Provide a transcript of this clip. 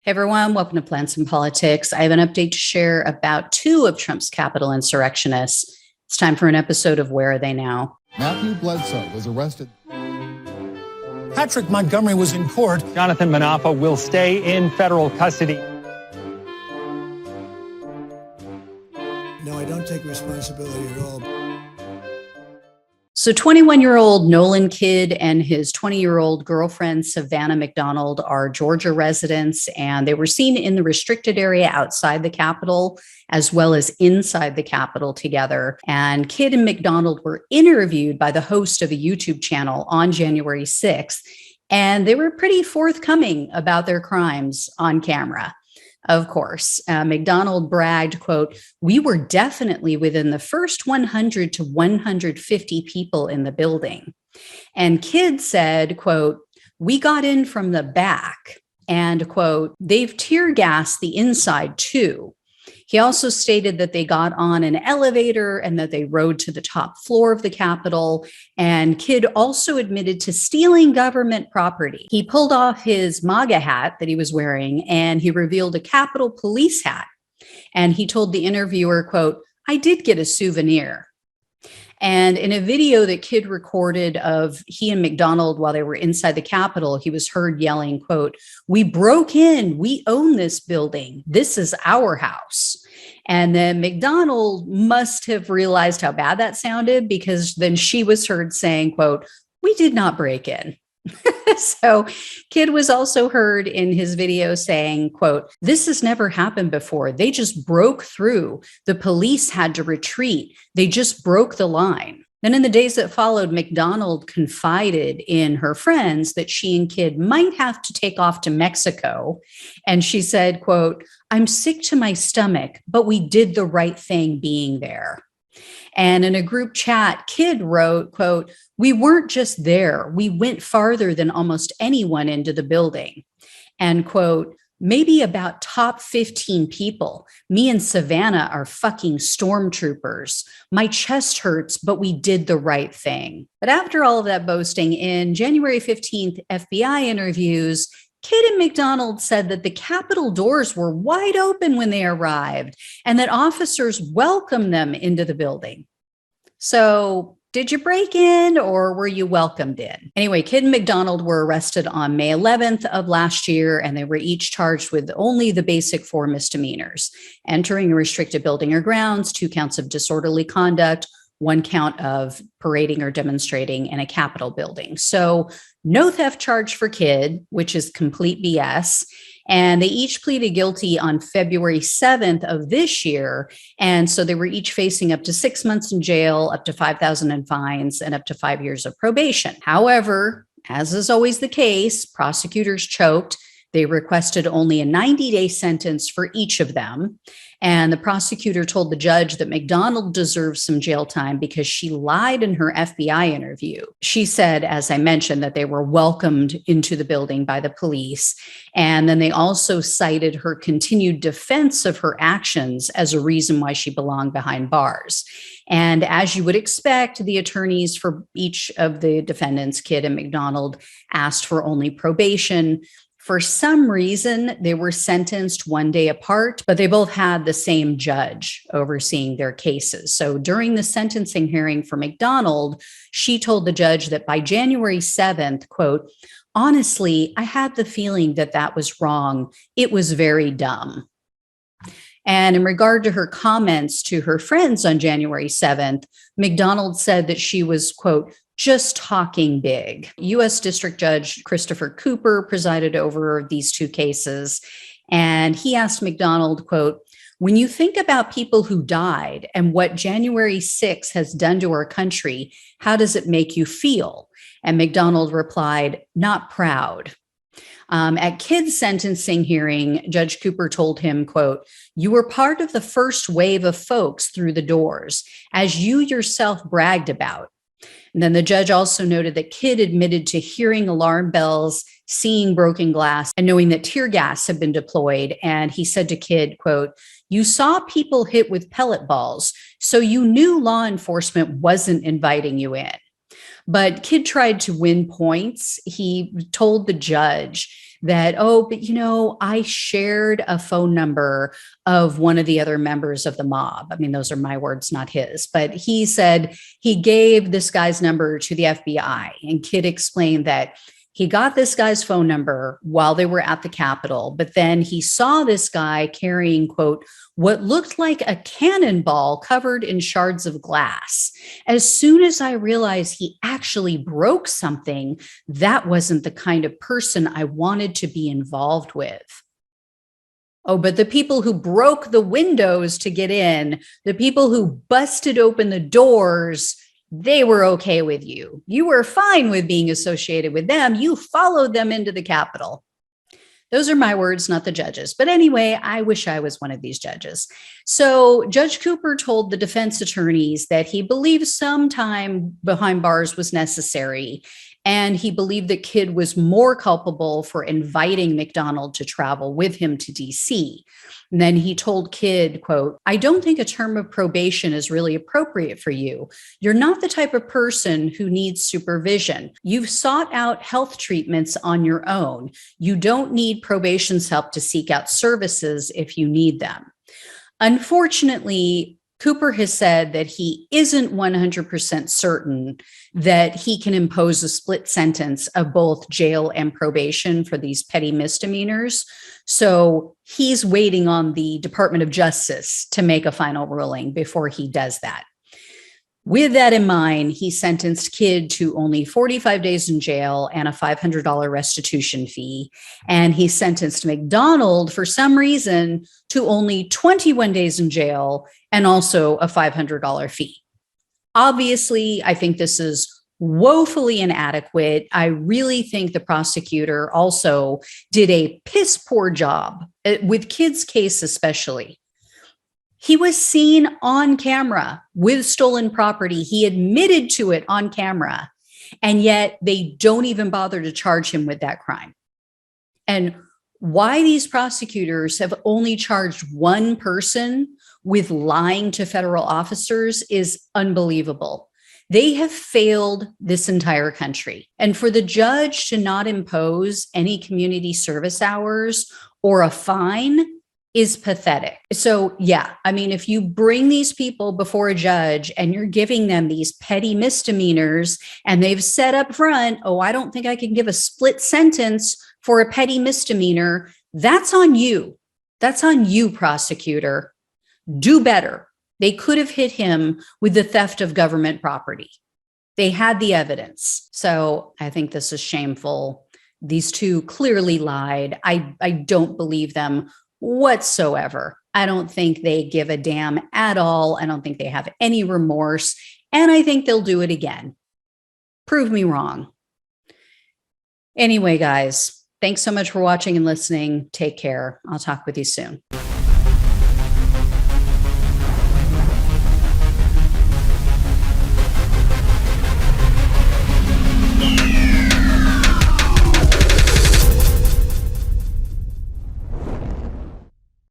Hey everyone, welcome to Plants and Politics. I have an update to share about two of Trump's Capitol insurrectionists. It's time for an episode of Where Are They Now? Matthew Bledsoe was arrested. Patrick Montgomery was in court. Jonathan Manapa will stay in federal custody. No, I don't take responsibility at all. So 21-year-old Nolan Kidd and his 20-year-old girlfriend, Savannah McDonald, are Georgia residents, and they were seen in the restricted area outside the Capitol as well as inside the Capitol together. And Kidd and McDonald were interviewed by the host of a YouTube channel on January 6th, and they were pretty forthcoming about their crimes on camera. Of course, McDonald bragged, quote, "We were definitely within the first 100 to 150 people in the building." And Kidd said, quote, "We got in from the back," and, quote, "They've tear gassed the inside too." He also stated that they got on an elevator and that they rode to the top floor of the Capitol. And Kidd also admitted to stealing government property. He pulled off his MAGA hat that he was wearing and he revealed a Capitol Police hat. And he told the interviewer, quote, "I did get a souvenir." And in a video that Kidd recorded of he and McDonald while they were inside the Capitol, he was heard yelling, quote, "We broke in. We own this building. This is our house." And then McDonald must have realized how bad that sounded, because then she was heard saying, quote, "We did not break in." So Kidd was also heard in his video saying, quote, "This has never happened before. They just broke through. The police had to retreat. They just broke the line." Then in the days that followed, McDonald confided in her friends that she and Kidd might have to take off to Mexico. And she said, quote, "I'm sick to my stomach, but we did the right thing being there." And in a group chat, Kidd wrote, quote, "We weren't just there. We went farther than almost anyone into the building." And, quote, "Maybe about top 15 people. Me and Savannah are fucking stormtroopers. My chest hurts, but we did the right thing." But after all of that boasting, in January 15th FBI interviews, Kidd and McDonald said that the Capitol doors were wide open when they arrived and that officers welcomed them into the building. So did you break in or were you welcomed in? Anyway, Kidd and McDonald were arrested on May 11th of last year, and they were each charged with only the basic 4 misdemeanors: entering a restricted building or grounds, 2 counts of disorderly conduct, 1 count of parading or demonstrating in a Capitol building. So no theft charge for Kidd, which is complete BS. And they each pleaded guilty on February 7th of this year. And so they were each facing up to 6 months in jail, up to $5,000 in fines, and up to 5 years of probation. However, as is always the case, prosecutors choked. They requested only a 90-day sentence for each of them. And the prosecutor told the judge that McDonald deserves some jail time because she lied in her FBI interview. She said, as I mentioned, that they were welcomed into the building by the police. And then they also cited her continued defense of her actions as a reason why she belonged behind bars. And as you would expect, the attorneys for each of the defendants, Kidd and McDonald, asked for only probation. For some reason, they were sentenced 1 day apart, but they both had the same judge overseeing their cases. So during the sentencing hearing for McDonald, she told the judge that by January 7th, quote, "Honestly, I had the feeling that that was wrong. It was very dumb." And in regard to her comments to her friends on January 7th, McDonald said that she was, quote, "just talking big." U.S. District Judge Christopher Cooper presided over these 2 cases, and he asked McDonald, quote, "When you think about people who died and what January 6th has done to our country, how does it make you feel?" And McDonald replied, "Not proud." At Kidd's sentencing hearing, Judge Cooper told him, quote, "You were part of the first wave of folks through the doors, as you yourself bragged about." And then the judge also noted that Kidd admitted to hearing alarm bells, seeing broken glass, and knowing that tear gas had been deployed. And he said to Kidd, quote, "You saw people hit with pellet balls, so you knew law enforcement wasn't inviting you in." But Kidd tried to win points. He told the judge that, oh, but I shared a phone number of one of the other members of the mob. I mean, those are my words, not his. But he said he gave this guy's number to the FBI. And Kidd explained that he got this guy's phone number while they were at the Capitol, but then he saw this guy carrying, quote, what looked like a cannonball covered in shards of glass. As soon as I realized he actually broke something, that wasn't the kind of person I wanted to be involved with. Oh, but the people who broke the windows to get in, the people who busted open the doors, they were okay with you. You were fine with being associated with them. You followed them into the Capitol. Those are my words, not the judges. But anyway, I wish I was one of these judges. So Judge Cooper told the defense attorneys that he believed some time behind bars was necessary. And he believed that Kidd was more culpable for inviting McDonald to travel with him to DC. And then he told Kidd, quote, I don't think a term of probation is really appropriate for you. You're not the type of person who needs supervision. You've sought out health treatments on your own. You don't need probation's help to seek out services if you need them. Unfortunately, Cooper has said that he isn't 100% certain that he can impose a split sentence of both jail and probation for these petty misdemeanors. So he's waiting on the Department of Justice to make a final ruling before he does that. With that in mind, he sentenced Kidd to only 45 days in jail and a $500 restitution fee. And he sentenced McDonald, for some reason, to only 21 days in jail and also a $500 fee. Obviously, I think this is woefully inadequate. I really think the prosecutor also did a piss poor job with Kidd's case, especially. He was seen on camera with stolen property. He admitted to it on camera, and yet they don't even bother to charge him with that crime. And why these prosecutors have only charged one person with lying to federal officers is unbelievable. They have failed this entire country. And for the judge to not impose any community service hours or a fine is pathetic. So yeah, I mean, if you bring these people before a judge and you're giving them these petty misdemeanors and they've said up front, oh, I don't think I can give a split sentence for a petty misdemeanor, that's on you. That's on you, prosecutor. Do better. They could have hit him with the theft of government property. They had the evidence. So I think this is shameful. These two clearly lied. I don't believe them whatsoever. I don't think they give a damn at all. I don't think they have any remorse. And I think they'll do it again. Prove me wrong. Anyway, guys, thanks so much for watching and listening. Take care. I'll talk with you soon.